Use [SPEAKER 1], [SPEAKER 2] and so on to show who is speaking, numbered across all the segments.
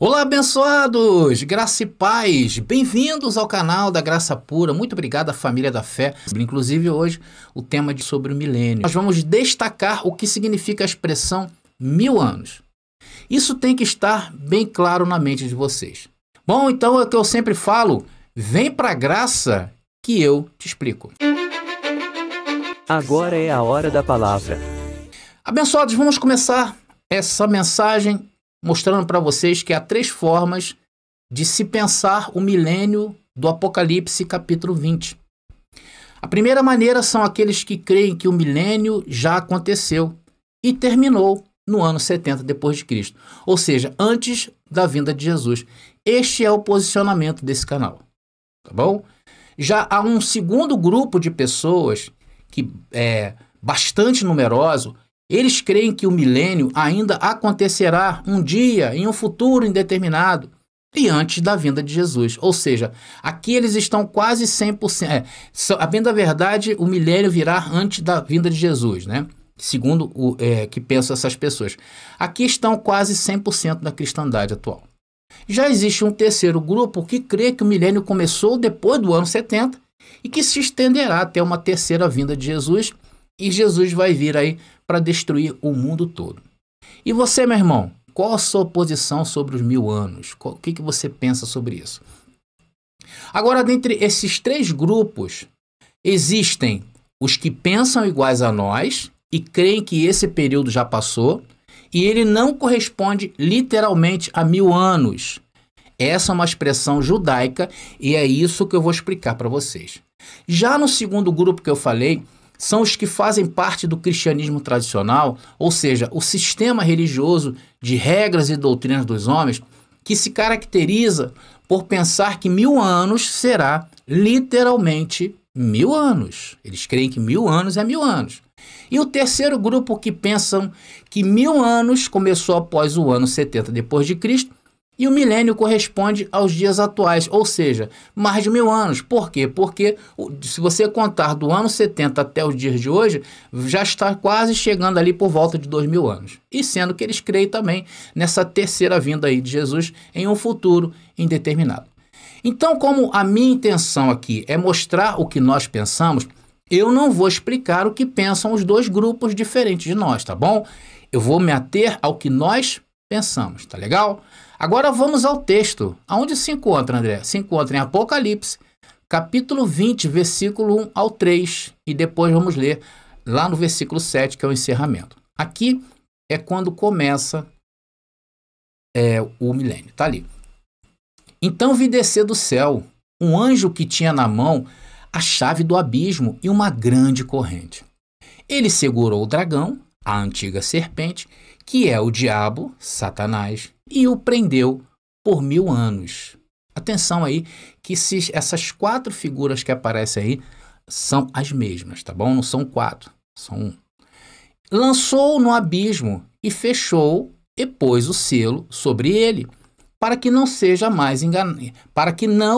[SPEAKER 1] Olá, abençoados! Graça e paz! Bem-vindos ao canal da Graça Pura. Muito obrigado à família da fé. Inclusive hoje o tema sobre o milênio. Nós vamos destacar o que significa a expressão 1000 anos. Isso tem que estar bem claro na mente de vocês. Bom, então é o que eu sempre falo, vem pra graça que eu te explico.
[SPEAKER 2] Agora é a hora da palavra.
[SPEAKER 1] Abençoados, vamos começar essa mensagem mostrando para vocês que há 3 formas de se pensar o milênio do Apocalipse capítulo 20. A primeira maneira são aqueles que creem que o milênio já aconteceu e terminou no ano 70 depois de Cristo, ou seja, antes da vinda de Jesus. Este é o posicionamento desse canal, tá bom? Já há um segundo grupo de pessoas que é bastante numeroso. Eles creem que o milênio ainda acontecerá um dia, em um futuro indeterminado, e antes da vinda de Jesus. Ou seja, aqui eles estão quase 100%. A bem da verdade, o milênio virá antes da vinda de Jesus, né? Segundo o que pensam essas pessoas. Aqui estão quase 100% da cristandade atual. Já existe um terceiro grupo que crê que o milênio começou depois do ano 70 e que se estenderá até uma terceira vinda de Jesus, e Jesus vai vir aí para destruir o mundo todo. E você, meu irmão, qual a sua posição sobre os 1000 anos? O que você pensa sobre isso? Agora, dentre esses 3 grupos, existem os que pensam iguais a nós e creem que esse período já passou e ele não corresponde literalmente a 1000 anos. Essa é uma expressão judaica e é isso que eu vou explicar para vocês. Já no segundo grupo que eu falei, são os que fazem parte do cristianismo tradicional, ou seja, o sistema religioso de regras e doutrinas dos homens, que se caracteriza por pensar que 1000 anos será literalmente 1000 anos. Eles creem que 1000 anos é 1000 anos. E o terceiro grupo que pensam que 1000 anos começou após o ano 70 depois de Cristo, e o milênio corresponde aos dias atuais, ou seja, mais de 1000 anos. Por quê? Porque se você contar do ano 70 até os dias de hoje, já está quase chegando ali por volta de 2000 anos. E sendo que eles creem também nessa terceira vinda aí de Jesus em um futuro indeterminado. Então, como a minha intenção aqui é mostrar o que nós pensamos, eu não vou explicar o que pensam os 2 grupos diferentes de nós, tá bom? Eu vou me ater ao que nós pensamos, tá legal? Agora vamos ao texto. Aonde se encontra, André? Se encontra em Apocalipse, capítulo 20, versículo 1 ao 3. E depois vamos ler lá no versículo 7, que é o encerramento. Aqui é quando começa o milênio. Tá ali. Então vi descer do céu um anjo que tinha na mão a chave do abismo e uma grande corrente. Ele segurou o dragão, a antiga serpente, que é o diabo, Satanás, e o prendeu por 1000 anos. Atenção aí que essas 4 figuras que aparecem aí são as mesmas, tá bom? Não são 4, são 1. Lançou-o no abismo e fechou e pôs o selo sobre ele, para que não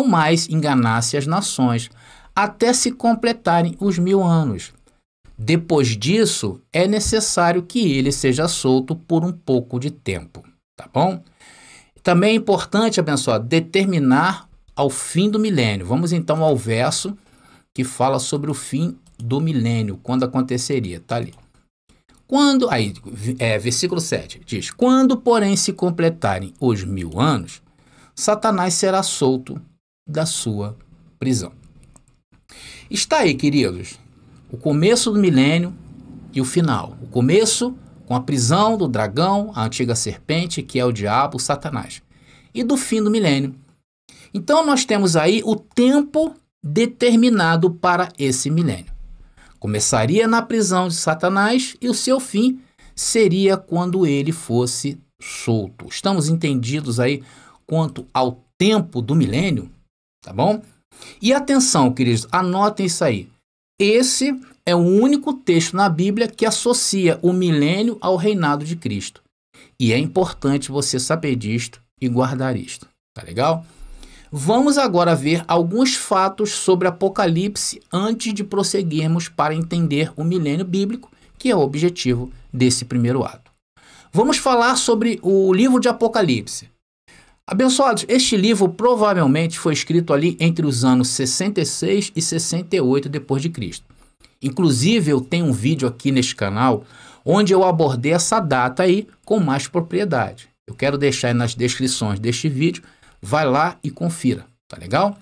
[SPEAKER 1] mais enganasse as nações, até se completarem os 1000 anos. Depois disso, é necessário que ele seja solto por um pouco de tempo, tá bom? Também é importante, abençoado, determinar ao fim do milênio. Vamos então ao verso que fala sobre o fim do milênio, quando aconteceria, tá ali. Versículo 7 diz: quando, porém, se completarem os 1000 anos, Satanás será solto da sua prisão. Está aí, queridos, o começo do milênio e o final. O começo com a prisão do dragão, a antiga serpente, que é o diabo, Satanás. E do fim do milênio. Então nós temos aí o tempo determinado para esse milênio. Começaria na prisão de Satanás e o seu fim seria quando ele fosse solto. Estamos entendidos aí quanto ao tempo do milênio, tá bom? E atenção, queridos, anotem isso aí. Esse é o único texto na Bíblia que associa o milênio ao reinado de Cristo. E é importante você saber disto e guardar isto. Tá legal? Vamos agora ver alguns fatos sobre Apocalipse antes de prosseguirmos para entender o milênio bíblico, que é o objetivo desse primeiro ato. Vamos falar sobre o livro de Apocalipse. Abençoados, este livro provavelmente foi escrito ali entre os anos 66 e 68 depois de Cristo. Inclusive, eu tenho um vídeo aqui neste canal onde eu abordei essa data aí com mais propriedade. Eu quero deixar aí nas descrições deste vídeo, vai lá e confira, tá legal?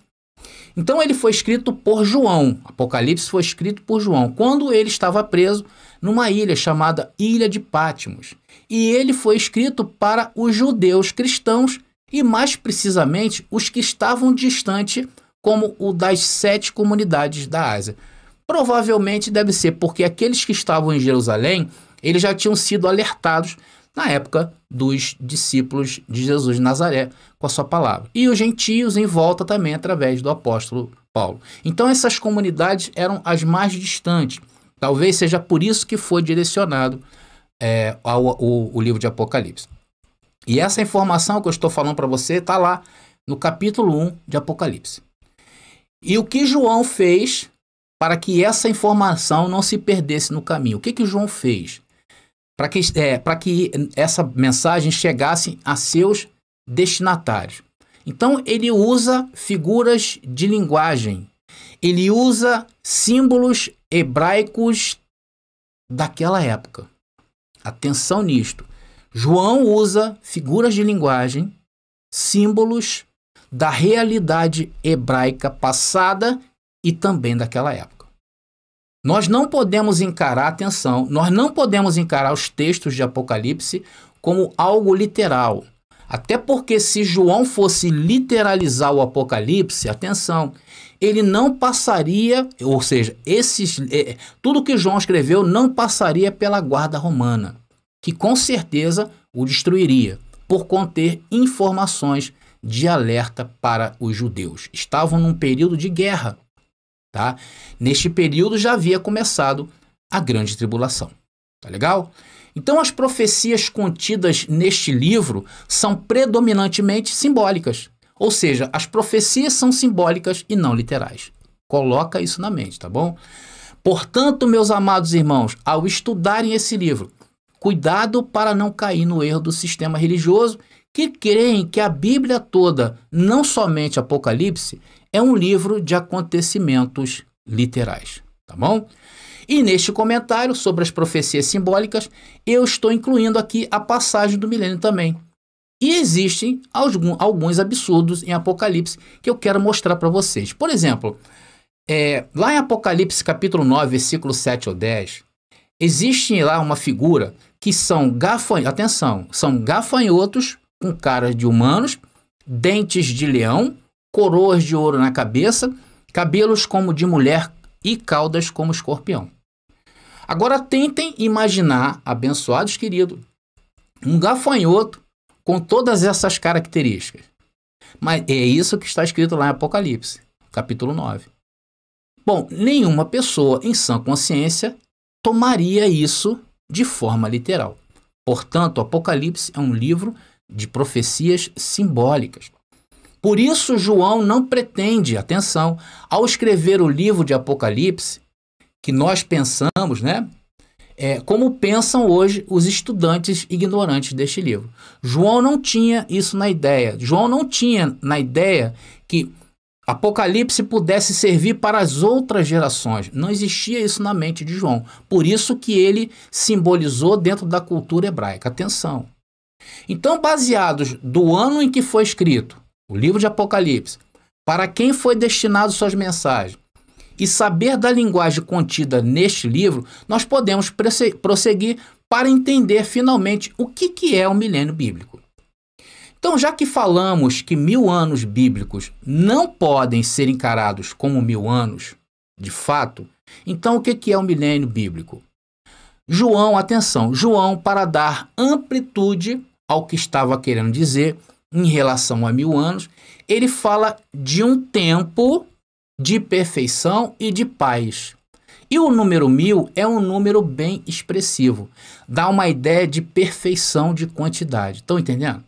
[SPEAKER 1] Então ele foi escrito por João, Apocalipse foi escrito por João, quando ele estava preso numa ilha chamada Ilha de Patmos. E ele foi escrito para os judeus cristãos e mais precisamente os que estavam distante, como o das 7 comunidades da Ásia. Provavelmente deve ser porque aqueles que estavam em Jerusalém, eles já tinham sido alertados na época dos discípulos de Jesus de Nazaré com a sua palavra. E os gentios em volta também através do apóstolo Paulo. Então essas comunidades eram as mais distantes. Talvez seja por isso que foi direcionado o livro de Apocalipse. E essa informação que eu estou falando para você está lá no capítulo 1 de Apocalipse. E o que João fez para que essa informação não se perdesse no caminho? O que João fez? Para que essa mensagem chegasse a seus destinatários. Então ele usa figuras de linguagem, ele usa símbolos hebraicos daquela época. Atenção nisto. João usa figuras de linguagem, símbolos da realidade hebraica passada e também daquela época. Nós não podemos encarar, atenção, nós não podemos encarar os textos de Apocalipse como algo literal. Até porque se João fosse literalizar o Apocalipse, atenção, ele não passaria, ou seja, tudo que João escreveu não passaria pela guarda romana, que com certeza o destruiria, por conter informações de alerta para os judeus. Estavam num período de guerra. Tá? Neste período já havia começado a grande tribulação. Tá legal? Então as profecias contidas neste livro são predominantemente simbólicas. Ou seja, as profecias são simbólicas e não literais. Coloca isso na mente, tá bom? Portanto, meus amados irmãos, ao estudarem esse livro, cuidado para não cair no erro do sistema religioso que creem que a Bíblia toda, não somente Apocalipse, é um livro de acontecimentos literais, tá bom? E neste comentário sobre as profecias simbólicas, eu estou incluindo aqui a passagem do milênio também. E existem alguns absurdos em Apocalipse que eu quero mostrar para vocês. Por exemplo, lá em Apocalipse capítulo 9, versículo 7 ou 10, existe lá uma figura que são gafanhotos com caras de humanos, dentes de leão, coroas de ouro na cabeça, cabelos como de mulher e caudas como escorpião. Agora tentem imaginar, abençoados queridos, um gafanhoto com todas essas características. Mas é isso que está escrito lá em Apocalipse, capítulo 9. Bom, nenhuma pessoa em sã consciência tomaria isso de forma literal. Portanto, Apocalipse é um livro de profecias simbólicas. Por isso, João não pretende, atenção, ao escrever o livro de Apocalipse, que nós pensamos, como pensam hoje os estudantes ignorantes deste livro. João não tinha isso na ideia. João não tinha na ideia que Apocalipse pudesse servir para as outras gerações. Não existia isso na mente de João. Por isso que ele simbolizou dentro da cultura hebraica. Atenção. Então, baseados do ano em que foi escrito o livro de Apocalipse, para quem foi destinado suas mensagens, e saber da linguagem contida neste livro, nós podemos prosseguir para entender finalmente o que é o milênio bíblico. Então, já que falamos que 1000 anos bíblicos não podem ser encarados como 1000 anos, de fato, então o que é o milênio bíblico? João, atenção, João, para dar amplitude ao que estava querendo dizer em relação a 1000 anos, ele fala de um tempo de perfeição e de paz. E o número 1000 é um número bem expressivo. Dá uma ideia de perfeição de quantidade. Estão entendendo?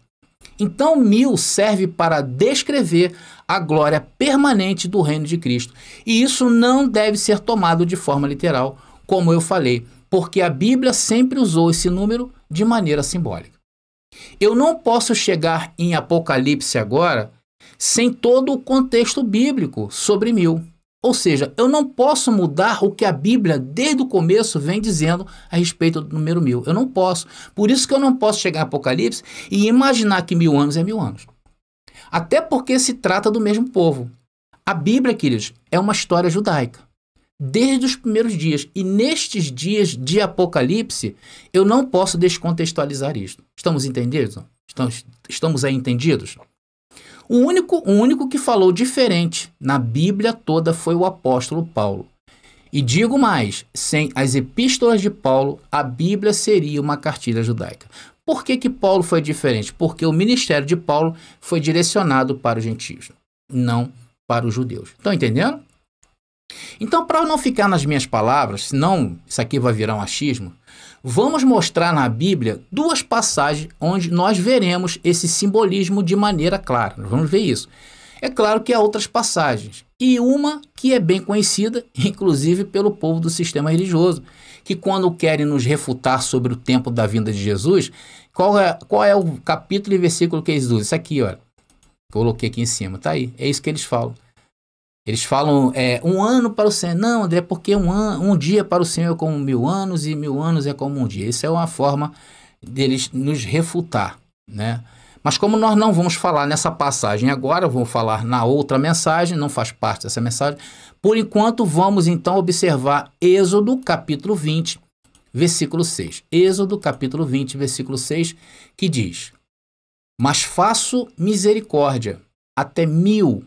[SPEAKER 1] Então 1000 serve para descrever a glória permanente do reino de Cristo. E isso não deve ser tomado de forma literal, como eu falei, porque a Bíblia sempre usou esse número de maneira simbólica. Eu não posso chegar em Apocalipse agora sem todo o contexto bíblico sobre 1000. Ou seja, eu não posso mudar o que a Bíblia, desde o começo, vem dizendo a respeito do número 1000. Eu não posso. Por isso que eu não posso chegar em Apocalipse e imaginar que 1000 anos é 1000 anos. Até porque se trata do mesmo povo. A Bíblia, queridos, é uma história judaica. Desde os primeiros dias. E nestes dias de Apocalipse, eu não posso descontextualizar isto. Estamos entendidos? Estamos aí entendidos? O único que falou diferente na Bíblia toda foi o apóstolo Paulo. E digo mais, sem as epístolas de Paulo, a Bíblia seria uma cartilha judaica. Por que Paulo foi diferente? Porque o ministério de Paulo foi direcionado para os gentios, não para os judeus. Estão entendendo? Então, para não ficar nas minhas palavras, senão isso aqui vai virar um achismo, vamos mostrar na Bíblia 2 passagens onde nós veremos esse simbolismo de maneira clara. Nós vamos ver isso. É claro que há outras passagens. E uma que é bem conhecida, inclusive pelo povo do sistema religioso, que quando querem nos refutar sobre o tempo da vinda de Jesus, qual é o capítulo e versículo que eles usam? Isso aqui, olha. Coloquei aqui em cima, tá aí. É isso que eles falam. Eles falam, 1 ano para o Senhor. Não, André, porque um dia para o Senhor é como 1000 anos e 1000 anos é como um dia. Isso é uma forma deles nos refutar, né? Mas como nós não vamos falar nessa passagem agora, vamos falar na outra mensagem, não faz parte dessa mensagem. Por enquanto, vamos então observar Êxodo capítulo 20, versículo 6. Êxodo capítulo 20, versículo 6, que diz: Mas faço misericórdia até 1000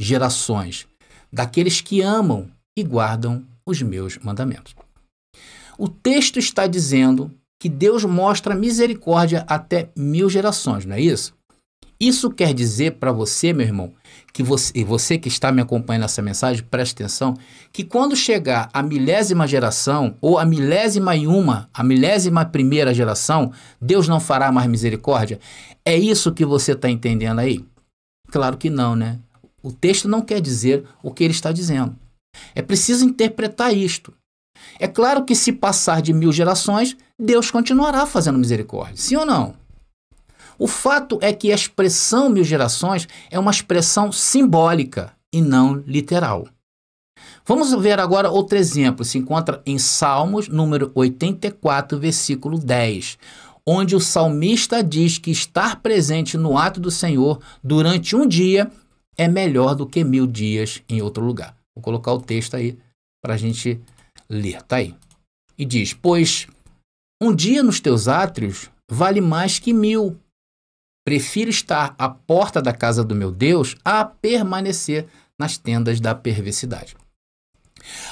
[SPEAKER 1] gerações daqueles que amam e guardam os meus mandamentos. O texto está dizendo que Deus mostra misericórdia até 1000 gerações, não é isso? Isso quer dizer para você, meu irmão, que você que está me acompanhando nessa mensagem, preste atenção, que quando chegar a 1000ª geração, ou a 1001ª geração, Deus não fará mais misericórdia? É isso que você está entendendo aí? Claro que não, né? O texto não quer dizer o que ele está dizendo. É preciso interpretar isto. É claro que se passar de 1000 gerações, Deus continuará fazendo misericórdia. Sim ou não? O fato é que a expressão 1000 gerações é uma expressão simbólica e não literal. Vamos ver agora outro exemplo. Se encontra em Salmos, número 84, versículo 10, onde o salmista diz que estar presente no ato do Senhor durante um dia é melhor do que 1000 dias em outro lugar. Vou colocar o texto aí para a gente ler. Tá aí. E diz: Pois um dia nos teus átrios vale mais que 1000. Prefiro estar à porta da casa do meu Deus a permanecer nas tendas da perversidade.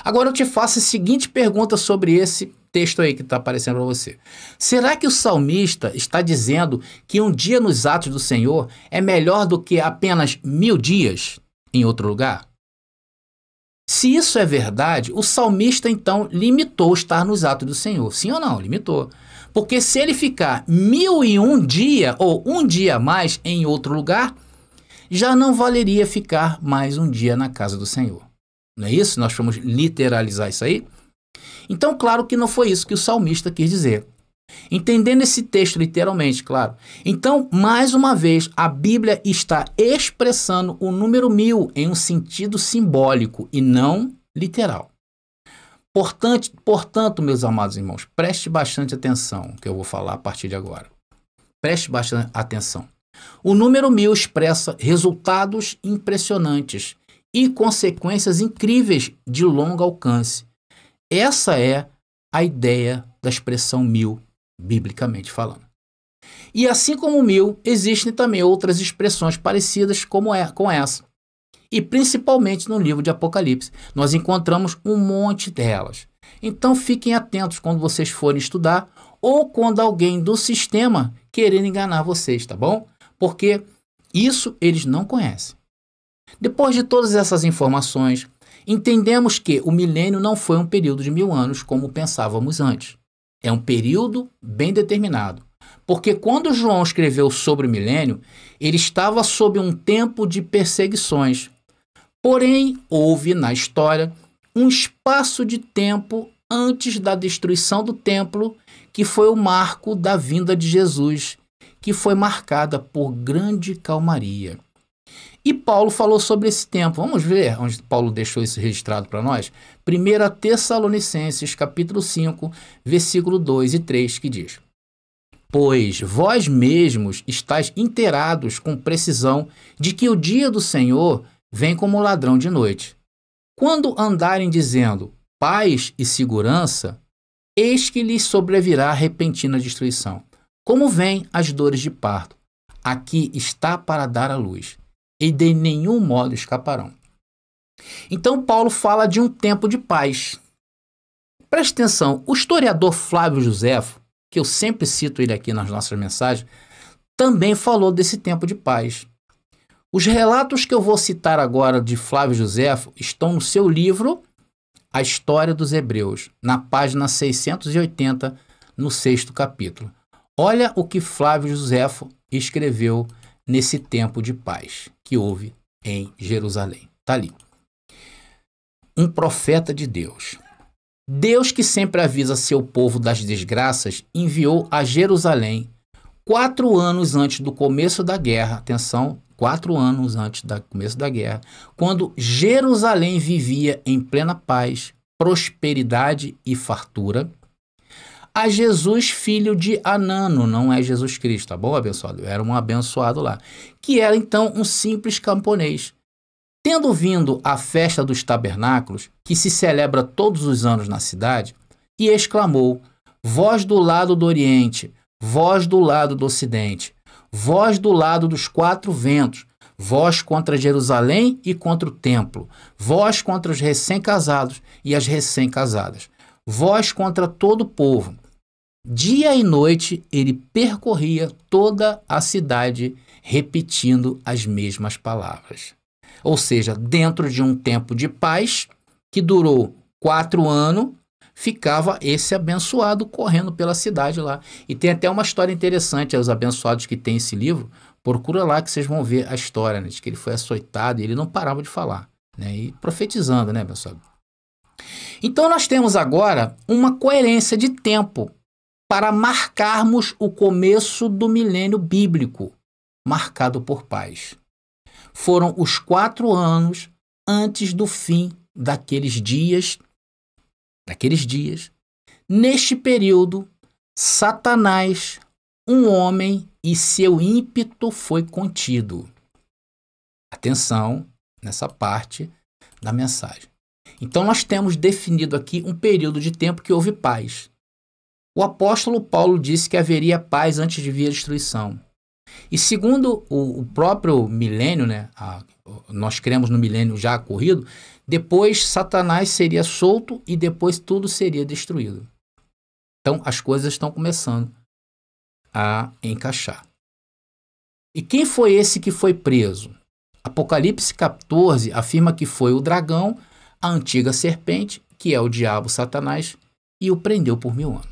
[SPEAKER 1] Agora eu te faço a seguinte pergunta sobre esse texto aí que está aparecendo para você. Será que o salmista está dizendo que um dia nos atos do Senhor é melhor do que apenas 1000 dias em outro lugar? Se isso é verdade, o salmista então limitou estar nos atos do Senhor. Sim ou não? Limitou. Porque se ele ficar 1001 dia ou um dia a mais em outro lugar, já não valeria ficar mais um dia na casa do Senhor. Não é isso? Nós vamos literalizar isso aí? Então, claro que não foi isso que o salmista quis dizer. Entendendo esse texto literalmente, claro. Então, mais uma vez, a Bíblia está expressando o número 1000 em um sentido simbólico e não literal. Portanto, meus amados irmãos, preste bastante atenção no que eu vou falar a partir de agora. Preste bastante atenção. O número 1000 expressa resultados impressionantes e consequências incríveis de longo alcance. Essa é a ideia da expressão 1000, biblicamente falando. E assim como 1000, existem também outras expressões parecidas com essa. E principalmente no livro de Apocalipse, nós encontramos um monte delas. Então fiquem atentos quando vocês forem estudar ou quando alguém do sistema querer enganar vocês, tá bom? Porque isso eles não conhecem. Depois de todas essas informações, entendemos que o milênio não foi um período de 1000 anos como pensávamos antes. É um período bem determinado. Porque quando João escreveu sobre o milênio, ele estava sob um tempo de perseguições. Porém, houve na história um espaço de tempo antes da destruição do templo, que foi o marco da vinda de Jesus, que foi marcada por grande calmaria. E Paulo falou sobre esse tempo. Vamos ver onde Paulo deixou isso registrado para nós? 1 Tessalonicenses, capítulo 5, versículo 2 e 3, que diz: Pois vós mesmos estáis inteirados com precisão de que o dia do Senhor vem como ladrão de noite. Quando andarem dizendo paz e segurança, eis que lhes sobrevirá repentina destruição. Como vêm as dores de parto, aqui está para dar à luz, e de nenhum modo escaparão. Então Paulo fala de um tempo de paz. Preste atenção, o historiador Flávio Joséfo, que eu sempre cito ele aqui nas nossas mensagens, também falou desse tempo de paz. Os relatos que eu vou citar agora de Flávio Joséfo estão no seu livro A História dos Hebreus, na página 680, no 6º capítulo. Olha o que Flávio Joséfo escreveu nesse tempo de paz que houve em Jerusalém. Está ali. Um profeta de Deus. Deus, que sempre avisa seu povo das desgraças, enviou a Jerusalém 4 anos antes do começo da guerra. Atenção, 4 anos antes do começo da guerra, quando Jerusalém vivia em plena paz, prosperidade e fartura, a Jesus, filho de Anano, não é Jesus Cristo, tá bom, abençoado? Era um abençoado lá, que era então um simples camponês. Tendo vindo a festa dos tabernáculos, que se celebra todos os anos na cidade, e exclamou: Vós do lado do Oriente, vós do lado do Ocidente, vós do lado dos 4 ventos, vós contra Jerusalém e contra o templo, vós contra os recém-casados e as recém-casadas, vós contra todo o povo. Dia e noite ele percorria toda a cidade, repetindo as mesmas palavras. Ou seja, dentro de um tempo de paz, que durou 4 anos, ficava esse abençoado correndo pela cidade lá. E tem até uma história interessante, os abençoados que tem esse livro, procura lá que vocês vão ver a história, né, de que ele foi açoitado e ele não parava de falar, né, e profetizando, né, abençoado. Então nós temos agora uma coerência de tempo para marcarmos o começo do milênio bíblico, marcado por paz. Foram os 4 anos antes do fim daqueles dias. Neste período, Satanás, um homem, e seu ímpeto foi contido. Atenção nessa parte da mensagem. Então nós temos definido aqui um período de tempo que houve paz. O apóstolo Paulo disse que haveria paz antes de vir a destruição. E segundo o próprio milênio, né, nós cremos no milênio já ocorrido, depois Satanás seria solto e depois tudo seria destruído. Então as coisas estão começando a encaixar. E quem foi esse que foi preso? Apocalipse 14 afirma que foi o dragão, a antiga serpente, que é o diabo Satanás, e o prendeu por 1000 anos.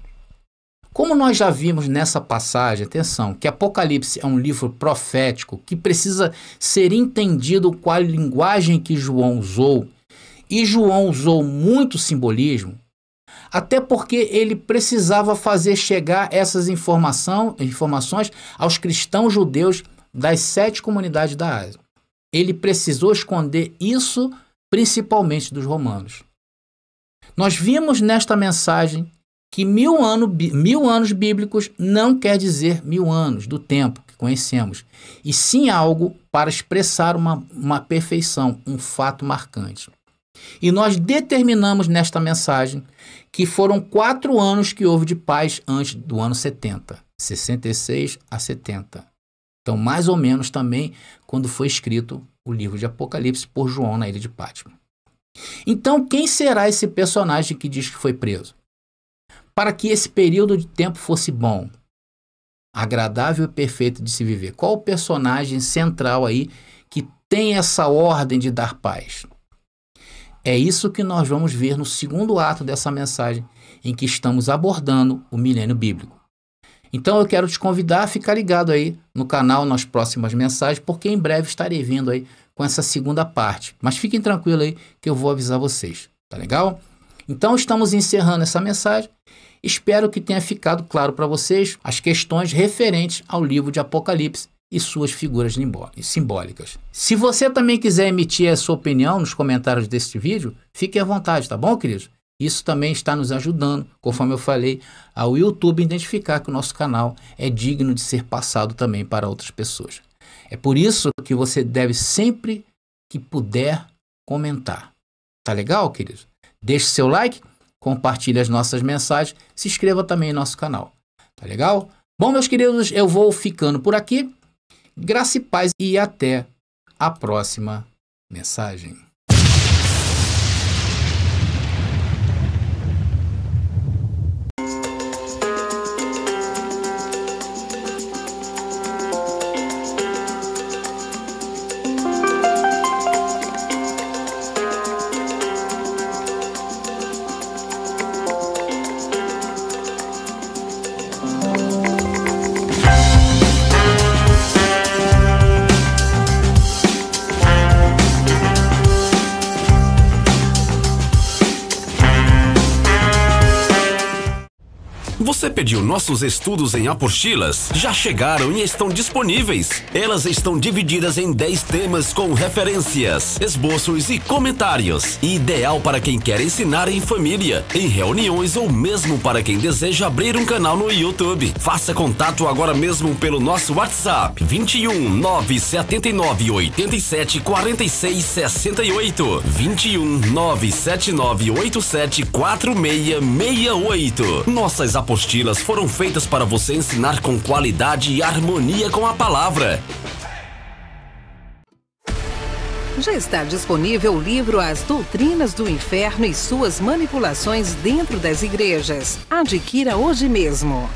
[SPEAKER 1] Como nós já vimos nessa passagem, atenção, que Apocalipse é um livro profético que precisa ser entendido com a linguagem que João usou, e João usou muito simbolismo, até porque ele precisava fazer chegar essas informações aos cristãos judeus das 7 comunidades da Ásia. Ele precisou esconder isso principalmente dos romanos. Nós vimos nesta mensagem que 1000 anos bíblicos não quer dizer 1000 anos do tempo que conhecemos, e sim algo para expressar uma perfeição, um fato marcante. E nós determinamos nesta mensagem que foram 4 anos que houve de paz antes do ano 70, 66 a 70. Então, mais ou menos também quando foi escrito o livro de Apocalipse por João na ilha de Pátmos. Então, quem será esse personagem que diz que foi preso? Para que esse período de tempo fosse bom, agradável e perfeito de se viver. Qual o personagem central aí que tem essa ordem de dar paz? É isso que nós vamos ver no 2º ato dessa mensagem, em que estamos abordando o milênio bíblico. Então eu quero te convidar a ficar ligado aí no canal nas próximas mensagens, porque em breve estarei vindo aí com essa 2ª parte. Mas fiquem tranquilos aí que eu vou avisar vocês, tá legal? Então estamos encerrando essa mensagem Espero que tenha ficado claro para vocês as questões referentes ao livro de Apocalipse e suas figuras simbólicas. Se você também quiser emitir a sua opinião nos comentários deste vídeo, fique à vontade, tá bom, queridos? Isso também está nos ajudando, conforme eu falei, ao YouTube identificar que o nosso canal é digno de ser passado também para outras pessoas. É por isso que você deve sempre que puder comentar. Tá legal, queridos? Deixe seu like, compartilhe as nossas mensagens, se inscreva também no nosso canal. Tá legal? Bom, meus queridos, eu vou ficando por aqui. Graça e paz e até a próxima mensagem.
[SPEAKER 2] Você pediu nossos estudos em apostilas? Já chegaram e estão disponíveis. Elas estão divididas em 10 temas com referências, esboços e comentários. Ideal para quem quer ensinar em família, em reuniões ou mesmo para quem deseja abrir um canal no YouTube. Faça contato agora mesmo pelo nosso WhatsApp 21 979 87 46 68 21 979 87 46 68. Nossas apostilas foram feitas para você ensinar com qualidade e harmonia com a palavra.
[SPEAKER 3] Já está disponível o livro As Doutrinas do Inferno e Suas Manipulações Dentro das Igrejas. Adquira hoje mesmo.